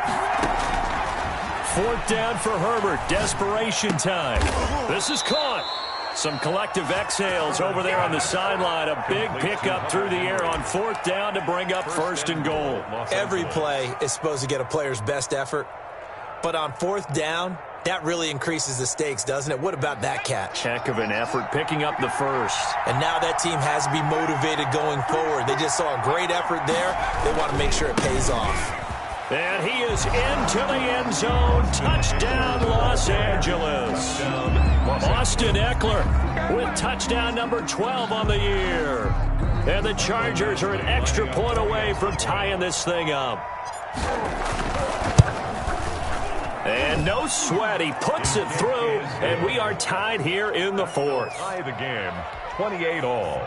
4th down for Herbert. Desperation time. This is caught. Some collective exhales over there on the sideline. A big pickup through the air on 4th down to bring up 1st and goal. Every play is supposed to get a player's best effort. But on 4th down, that really increases the stakes, doesn't it? What about that catch? Heck of an effort picking up the first. And now that team has to be motivated going forward. They just saw a great effort there. They want to make sure it pays off. And he is into the end zone. Touchdown, Los Angeles. Austin Eckler with touchdown number 12 on the year. And the Chargers are an extra point away from tying this thing up. And no sweat. He puts it through, and we are tied here in the 4th. Tie the game, 28-all.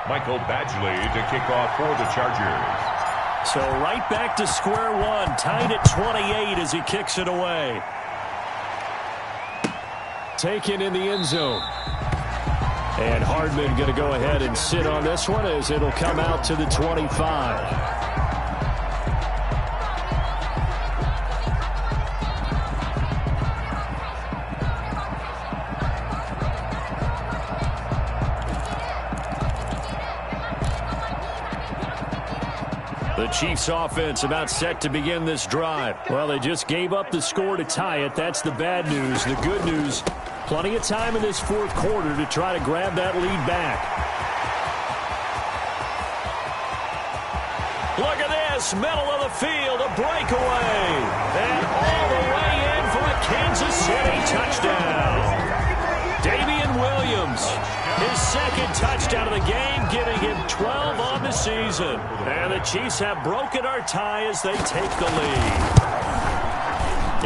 Michael Badgley to kick off for the Chargers. So right back to square one, tied at 28 as he kicks it away. Taken in the end zone. And Hardman going to go ahead and sit on this one as it'll come out to the 25. The Chiefs offense about set to begin this drive. Well, they just gave up the score to tie it. That's the bad news. The good news, plenty of time in this 4th quarter to try to grab that lead back. Look at this, middle of the field, a breakaway. And all the way in for a Kansas City touchdown. Damian Williams, his 2nd touchdown of the game, giving him 12 on the season. And the Chiefs have broken our tie as they take the lead.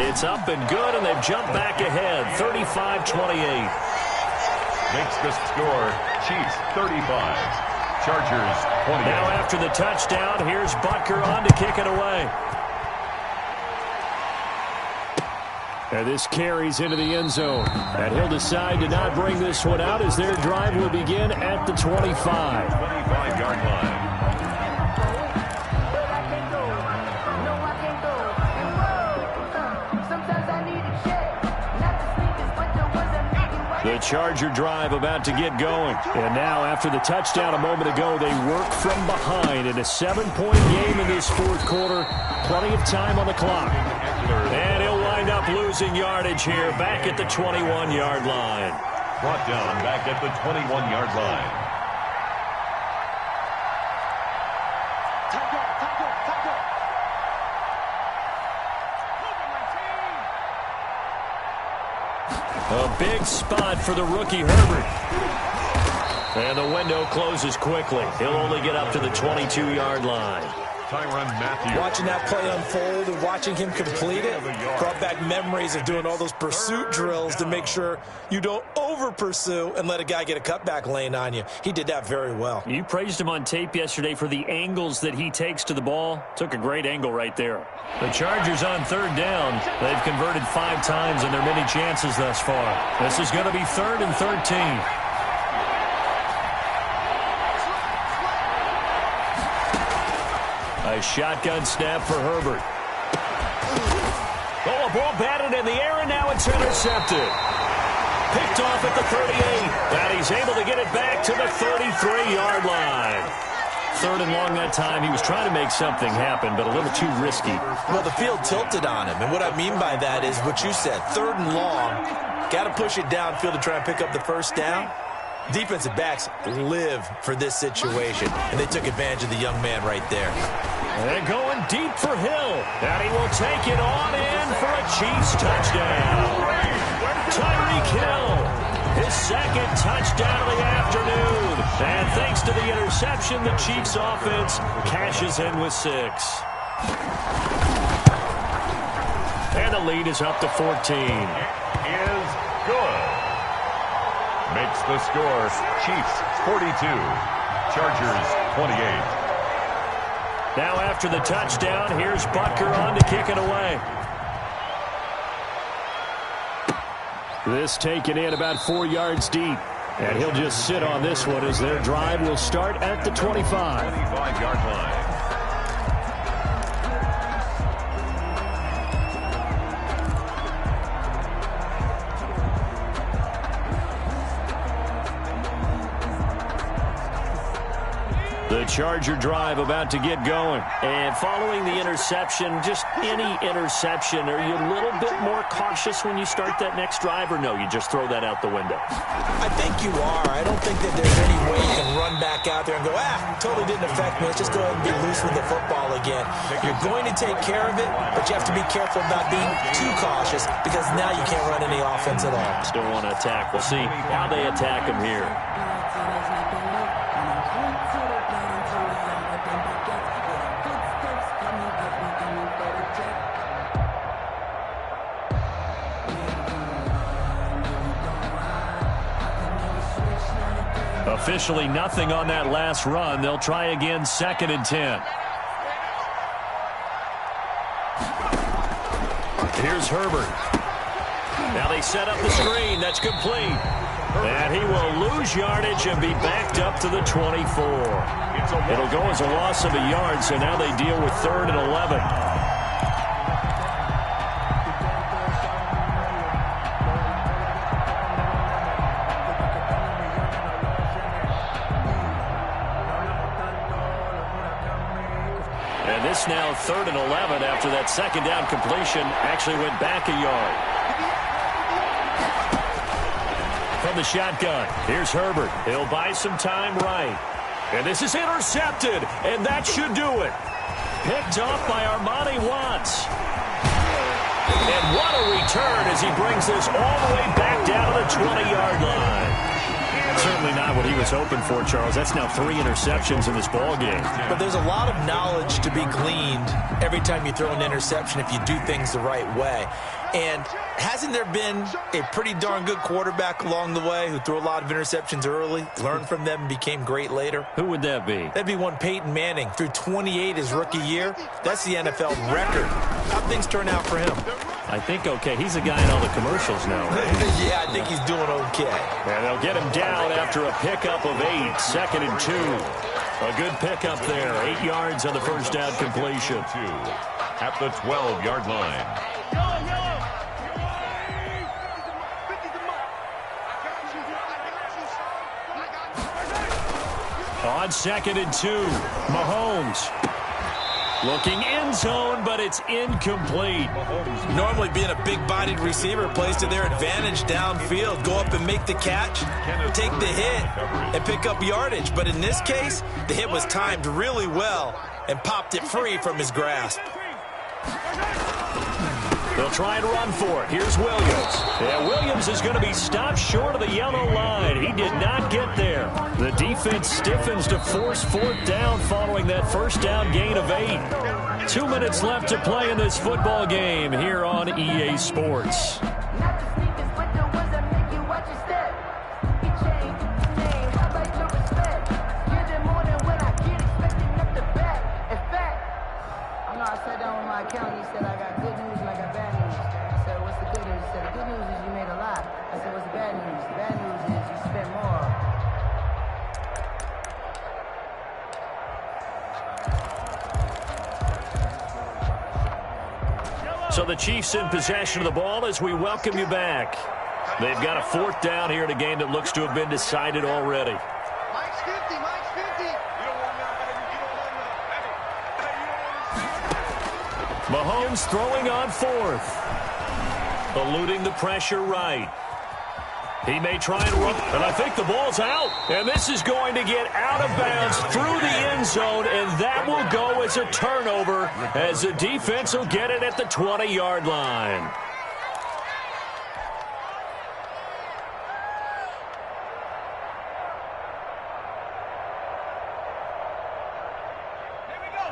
It's up and good, and they've jumped back ahead, 35-28. Makes the score, Chiefs 35, Chargers 28. Now after the touchdown, here's Butker on to kick it away. And this carries into the end zone. And he'll decide to not bring this one out as their drive will begin at the 25. 25-yard line. The Charger drive about to get going. And now after the touchdown a moment ago, they work from behind in a 7-point game in this 4th quarter. Plenty of time on the clock. And he'll wind up losing yardage here back at the 21-yard line. Brought down back at the 21-yard line. A big spot for the rookie Herbert. And the window closes quickly. He'll only get up to the 22-yard line. Watching that play unfold and watching him complete it brought back memories of doing all those pursuit drills to make sure you don't over-pursue and let a guy get a cutback lane on you. He did that very well. You praised him on tape yesterday for the angles that he takes to the ball. Took a great angle right there. The Chargers on 3rd down. They've converted 5 times in their many chances thus far. This is going to be 3rd and 13. A shotgun snap for Herbert. Oh, a ball batted in the air, and now it's intercepted. Picked off at the 38, and he's able to get it back to the 33-yard line. 3rd and long that time. He was trying to make something happen, but a little too risky. Well, the field tilted on him, and what I mean by that is what you said. 3rd and long, got to push it downfield to try and pick up the first down. Defensive backs live for this situation, and they took advantage of the young man right there. And going deep for Hill, and he will take it on in for a Chiefs touchdown. Tyreek Hill, his 2nd touchdown of the afternoon. And thanks to the interception, the Chiefs offense cashes in with 6. And the lead is up to 14. Is good. Makes the score, Chiefs 42, Chargers 28. Now after the touchdown, here's Butker on to kick it away. This taken in about 4 yards deep. And he'll just sit on this one as their drive will start at the 25. 25-yard line. The Charger drive about to get going. And following the interception, just any interception, are you a little bit more cautious when you start that next drive, or no, you just throw that out the window? I think you are. I don't think that there's any way you can run back out there and go, totally didn't affect me. Let's just go ahead and be loose with the football again. You're going to take care of it, but you have to be careful about being too cautious because now you can't run any offense at all. Still want to attack. We'll see how they attack him here. Officially nothing on that last run. They'll try again, 2nd and 10. Here's Herbert. Now they set up the screen. That's complete. And he will lose yardage and be backed up to the 24. It'll go as a loss of a yard, so now they deal with 3rd and 11. This now 3rd and 11 after that 2nd down completion actually went back a yard. From the shotgun, here's Herbert. He'll buy some time right. And this is intercepted, and that should do it. Picked off by Armani Watts. And what a return as he brings this all the way back down to the 20-yard line. Certainly not what he was hoping for, Charles. That's now 3 interceptions in this ball game. But there's a lot of knowledge to be gleaned every time you throw an interception if you do things the right way. And hasn't there been a pretty darn good quarterback along the way who threw a lot of interceptions early, learned from them, and became great later? Who would that be? That'd be one Peyton Manning. Threw 28 his rookie year. That's the NFL record. How'd things turn out for him? I think okay. He's a guy in all the commercials now, right? Yeah, I think he's doing okay. And they'll get him down after a pickup of 8, 2nd and 2. A good pickup there. 8 yards on the first down completion. At the 12-yard line. On 2nd and 2, Mahomes. Looking end zone, but it's incomplete. Normally being a big-bodied receiver plays to their advantage downfield. Go up and make the catch, take the hit, and pick up yardage. But in this case, the hit was timed really well and popped it free from his grasp. They'll try and run for it. Here's Williams. And Williams is going to be stopped short of the yellow line. He did not get there. The defense stiffens to force 4th down following that first down gain of 8. 2 minutes left to play in this football game here on EA Sports. So the Chiefs in possession of the ball as we welcome you back. They've got a 4th down here in a game that looks to have been decided already. Mike's 50, Mike's 50. Mahomes throwing on 4th. Eluding the pressure right. He may try and run, and I think the ball's out. And this is going to get out of bounds through the end zone, and that will go as a turnover as the defense will get it at the 20-yard line.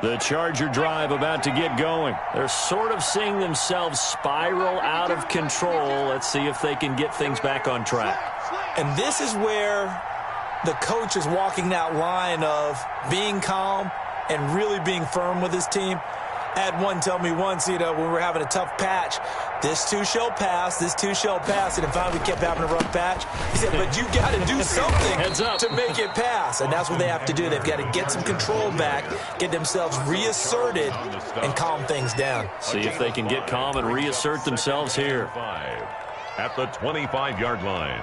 The Charger drive about to get going. They're sort of seeing themselves spiral out of control. Let's see if they can get things back on track. And this is where the coach is walking that line of being calm and really being firm with his team. I had one tell me once, when we were having a tough patch, this too shall pass, this too shall pass, and then finally we kept having a rough patch. He said, but you got to do something to make it pass, and that's what they have to do. They've got to get some control back, get themselves reasserted, and calm things down. See if they can get calm and reassert themselves here. At the 25-yard line.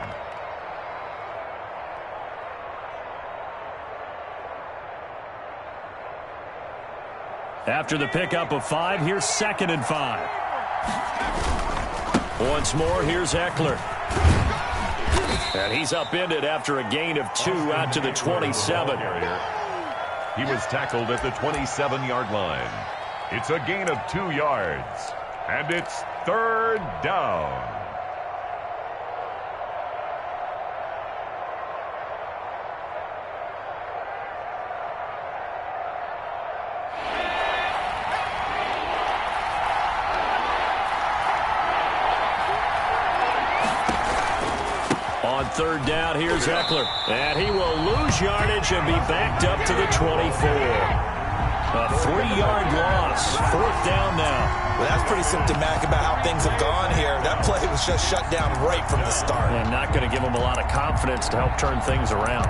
After the pickup of 5, here's 2nd and 5. Once more, here's Eckler. And he's upended after a gain of 2 out to the 27. He was tackled at the 27-yard line. It's a gain of 2 yards. And it's 3rd down. On 3rd down, here's Eckler. And he will lose yardage and be backed up to the 24. A 3-yard loss. 4th down now. Well, that's pretty symptomatic about how things have gone here. That play was just shut down right from the start. And not going to give him a lot of confidence to help turn things around.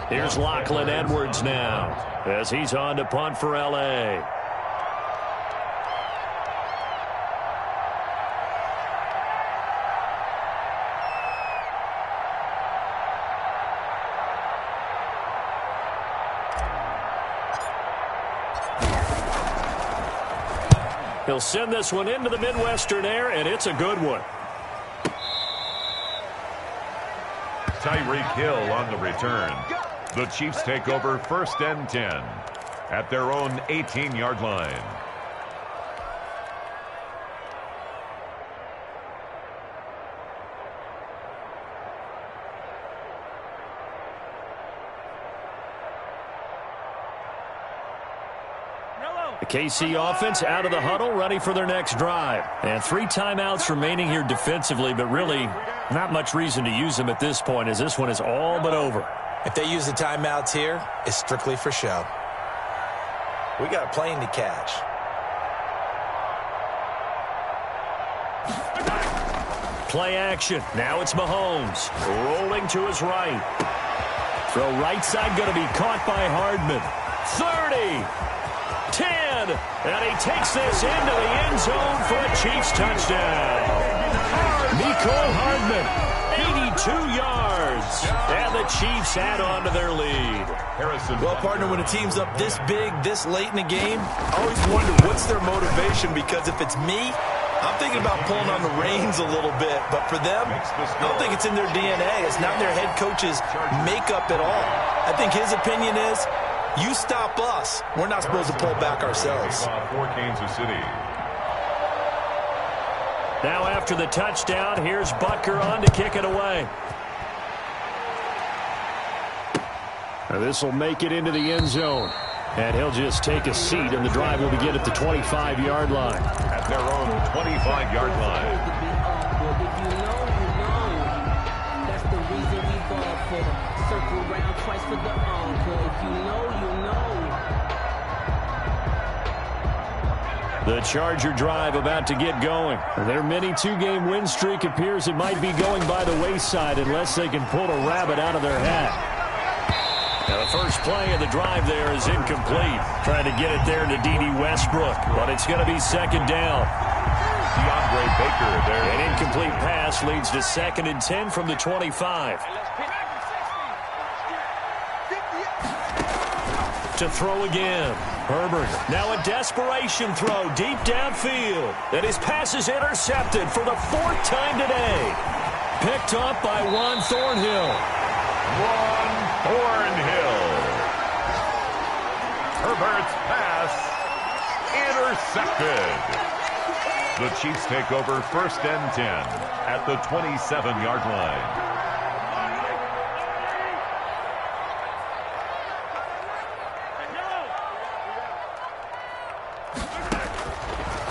Here's Lachlan Edwards now as he's on to punt for L.A. He'll send this one into the Midwestern air, and it's a good one. Tyreek Hill on the return. The Chiefs take over 1st and 10 at their own 18-yard line. The KC offense out of the huddle, ready for their next drive. And 3 timeouts remaining here defensively, but really not much reason to use them at this point as this one is all but over. If they use the timeouts here, it's strictly for show. We got a plane to catch. Play action. Now it's Mahomes. Rolling to his right. Throw right side going to be caught by Hardman. 30. 10. And he takes this into the end zone for a Chiefs touchdown. Mecole Hardman, 82 yards. And the Chiefs add on to their lead. Well, partner, when a team's up this big, this late in the game, I always wonder what's their motivation, because if it's me, I'm thinking about pulling on the reins a little bit. But for them, I don't think it's in their DNA. It's not in their head coach's makeup at all. I think his opinion is, you stop us, we're not supposed to pull back ourselves. For Kansas City. Now after the touchdown, here's Butker on to kick it away. Now this will make it into the end zone. And he'll just take a seat, and the drive will begin at the 25-yard line. At their own 25-yard line. If you know, that's the reason we ball for. Circle around twice for the encore. If you know, you know. The Charger drive about to get going. Their mini 2-game win streak appears it might be going by the wayside unless they can pull a rabbit out of their hat. Now the first play of the drive there is incomplete. Trying to get it there to D.D. Westbrook, but it's going to be 2nd down. DeAndre Baker there. An incomplete pass leads to 2nd and 10 from the 25. To throw again. Herbert. Now a desperation throw deep downfield. And his pass is intercepted for the 4th time today. Picked up by Juan Thornhill. Juan Thornhill. Herbert's pass intercepted. The Chiefs take over 1st and 10 at the 27-yard line.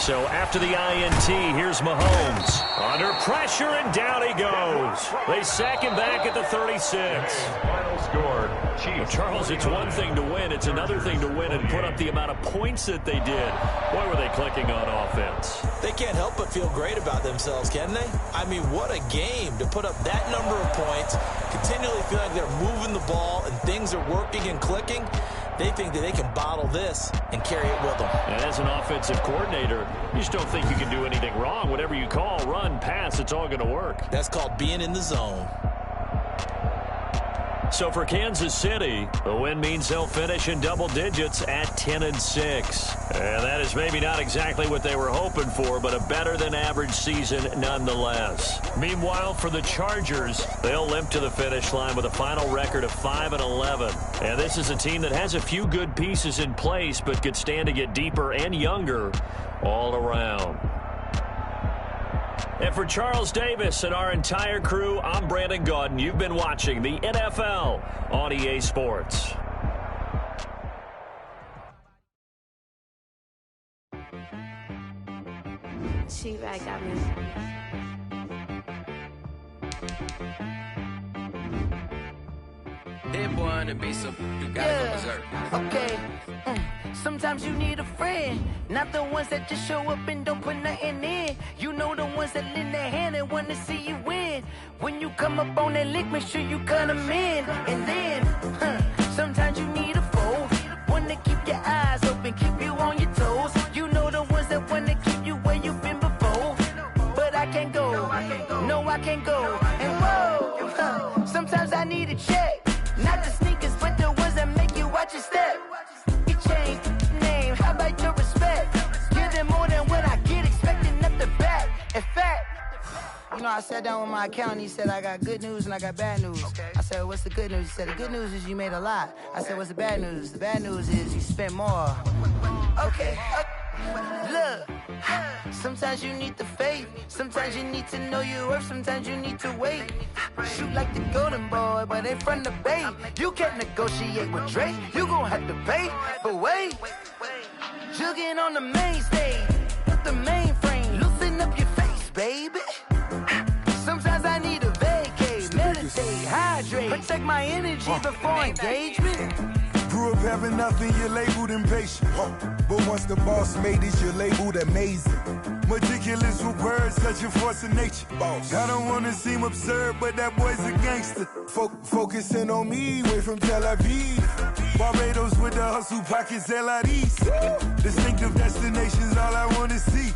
So after the INT, here's Mahomes. Under pressure, and down he goes. They sack him back at the 36. Final score, Chiefs. Charles, it's one thing to win. It's another thing to win and put up the amount of points that they did. Boy, were they clicking on offense. They can't help but feel great about themselves, can they? I mean, what a game to put up that number of points, continually feel like they're moving the ball and things are working and clicking. They think that they can bottle this and carry it with them. And as an offensive coordinator, you just don't think you can do anything wrong. Whatever you call, run, pass, it's all going to work. That's called being in the zone. So for Kansas City, the win means they'll finish in double digits at 10-6. And that is maybe not exactly what they were hoping for, but a better than average season nonetheless. Meanwhile, for the Chargers, they'll limp to the finish line with a final record of 5-11. And this is a team that has a few good pieces in place, but could stand to get deeper and younger all around. And for Charles Davis and our entire crew, I'm Brandon Gaudin. You've been watching the NFL on EA Sports. She-Rag got me. That boy on the beat, so you gotta go berserk. Okay. Sometimes you need a friend, not the ones that just show up and don't put nothing in. You know the ones that lend their hand and want to see you win. When you come up on that lick, make sure you cut them in. And then, sometimes you need a foe, one to keep your eyes open, keep you on your toes. You know the ones that want to keep you where you've been before. But I can't go, no I can't go. And whoa, sometimes I need a check, not the sneakers, but the ones that make you watch your step. Change name, how about your respect? Give them more than what I get, expecting up the back. In fact, you know, I sat down with my accountant. He said, I got good news and I got bad news. Okay. I said, what's the good news? He said, the good news is you made a lot. I said, what's the bad news? The bad news is you spent more. Okay. Look, sometimes you need the faith. Sometimes you need to know your worth. Sometimes you need to wait. Shoot like the golden boy, but they from the bay. You can't negotiate with Drake. You gon' have to pay. But wait, jugging on the main stage, the mainframe, loosen up your face, baby. Sometimes I need a vacate, meditate, hydrate, protect my energy before engagement. Grew up having nothing, you're labeled impatient. But once the boss made it, you're labeled amazing. Meticulous with words, such a force of nature. I don't want to seem absurd, but that boy's a gangster. Focusing on me, way from Tel Aviv. Barbados with the hustle pockets, LIDs. Distinctive destinations, all I want to see.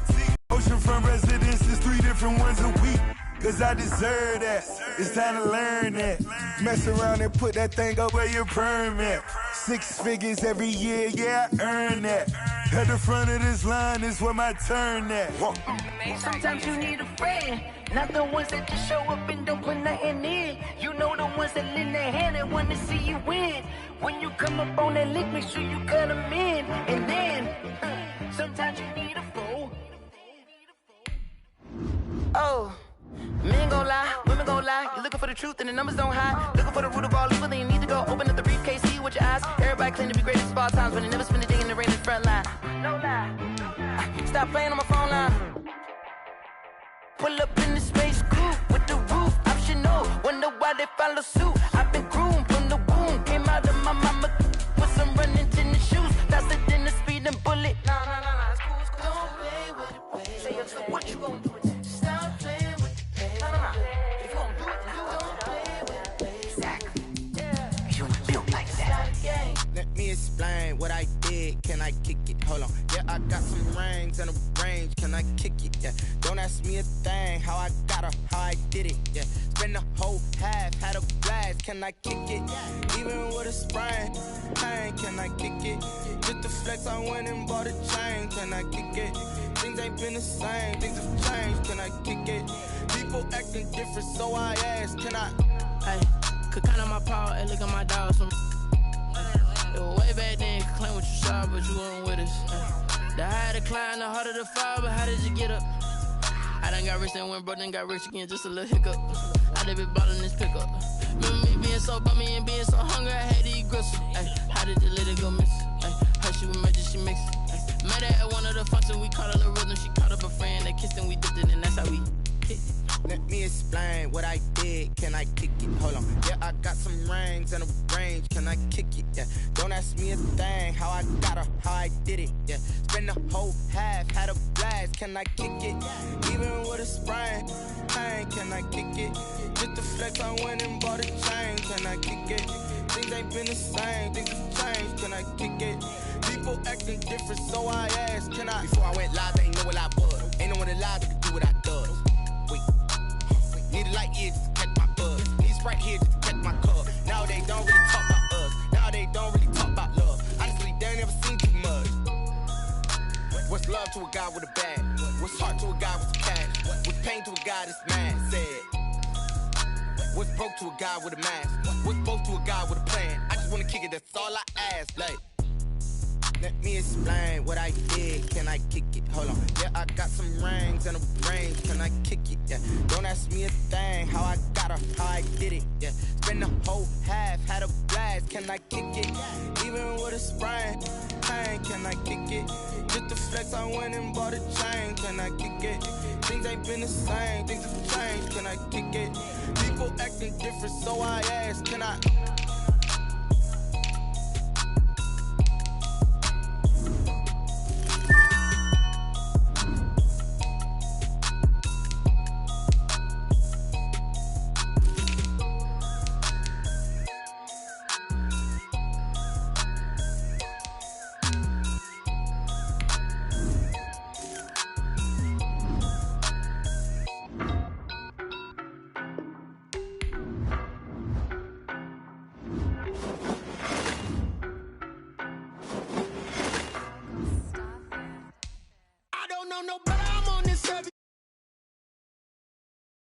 Oceanfront residences, 3 different ones a week. Cause I deserve that, it's time to learn that. Mess around and put that thing up where your permit. 6 figures every year, yeah, I earn that. At the front of this line is where my turn at. Sometimes you need a friend, not the ones that just show up and don't put nothing in. You know the ones that lend their hand and want to see you win. When you come up on that lick, make sure you cut them in. And then, sometimes you need a foe. Oh. Men gon' lie, women gon' lie. You're looking for the truth and the numbers don't hide. Looking for the root of all evil, then you need to go open up the briefcase, see with your eyes. Everybody claim to be greatest of all times, but they never spend a day in the rain in the front line. No lie. Stop playing on my phone line. Pull up in the space coupe with the roof optional. Wonder why they follow suit. I've been groomed from the womb. Came out of my mama with some running tennis shoes. Faster than the speeding bullet. Nah, it's cool, it's cool. Don't play with it, baby. Say what you gon' do? Stop playing. If you gon' do it, then don't play with it. Exactly. Yeah. You built like that. Let me explain what I did. Can I kick it? Hold on. Yeah, I got some rings and a range. Can I kick it? Yeah. Don't ask me a thing. How I got her, how I did it. Yeah. Spend the whole half, had a blast. Can I kick it? Even with a sprain. Pain, can I kick it? Just the flex, I went and bought a chain. Can I kick it? Things ain't been the same. Things have changed. Can I kick it? People acting different, so I ask, can I? Hey, could count on my power and look at my dogs. It was way back then, could claim what you saw, but you weren't with us. The higher the climb, the harder the fall, but how did you get up? I done got rich and went broke, then got rich again, just a little hiccup. I done been ballin' this pickup. Remember me being so bummy and being so hungry, I had to eat gristle. Ay, how did the lady go miss? Ay, how she was made, she mix it. Met her at one of the functions, we caught a little rhythm. She caught up a friend, they kissed and we dipped it, and that's how we kicked it. Let me explain what I did. Can I kick it? Hold on. Yeah, I got some rings and a range. Can I kick it? Yeah. Don't ask me a thing. How I got her, how I did it. Yeah. Spend the whole half, had a blast. Can I kick it? Even with a sprain, pain. Can I kick it? Just to flex, I went and bought a chain. Can I kick it? Things ain't been the same. Things have changed. Can I kick it? People acting different, so I asked. Can I? Before I went live, they ain't know what I was. Ain't no one alive that could do what I does. Wait. Need a light year just to catch my buzz. Need Sprite here just to catch my cup. Now they don't really talk about us. Now they don't really talk about love. Honestly, they ain't never seen too much. What's love to a guy with a bag? What's heart to a guy with cash? What's pain to a guy that's mad? Said. What's broke to a guy with a mask? What's both to a guy with a plan? I just wanna kick it, that's all I ask. Like, let me explain what I did. Can I kick it? Hold on. Yeah, I got some rings and a range. Can I kick it? Yeah. Don't ask me a thing. How I got her, how I did it. Yeah. Spend the whole half, had a blast. Can I kick it? Even with a sprain, pain. Can I kick it? Just to flex, I went and bought a chain. Can I kick it? Things ain't been the same. Things have changed. Can I kick it? People acting different, so I asked. Can I?